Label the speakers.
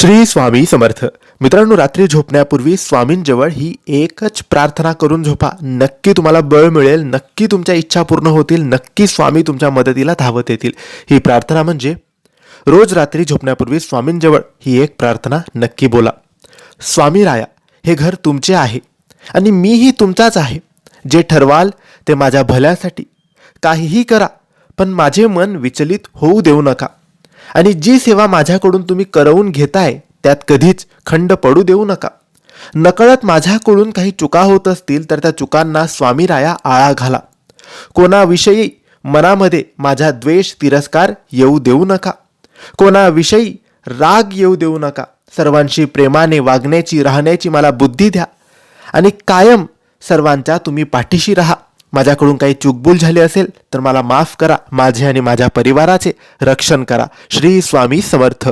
Speaker 1: श्री स्वामी समर्थ. मित्रांनो, रात्री झोपण्यापूर्वी स्वामींजवळ ही एकच प्रार्थना करून झोपा. नक्की तुम्हाला बळ मिळेल, नक्की तुमच्या इच्छा पूर्ण होतील, नक्की स्वामी तुमच्या मदतीला धावत येतील. ही प्रार्थना म्हणजे रोज रात्री झोपण्यापूर्वी स्वामींजवळ ही एक प्रार्थना नक्की बोला. स्वामी राया, हे घर तुमचे आहे आणि मीही तुमचाच आहे. जे ठरवाल ते माझ्या भल्यासाठी. काहीही करा, पण माझे मन विचलित होऊ देऊ नका. आणि जी सेवा माझ्याकडून तुम्ही करवून घेताय त्यात कधीच खंड पडू देऊ नका. नकळत माझ्याकडून काही चुका होत असतील तर त्या चुकांना स्वामी राया आळा घाला. कोणाविषयी मनामध्ये माझा द्वेष तिरस्कार येऊ देऊ नका. कोणाविषयी राग येऊ देऊ नका. सर्वांशी प्रेमाने वागण्याची राहण्याची मला बुद्धी द्या आणि कायम सर्वांच्या तुम्ही पाठीशी राहा. माझ्याकडून काही चूकभूल झाली असेल तर मला माफ करा. माझे आणि माझ्या परिवाराचे रक्षण करा. श्री स्वामी समर्थ.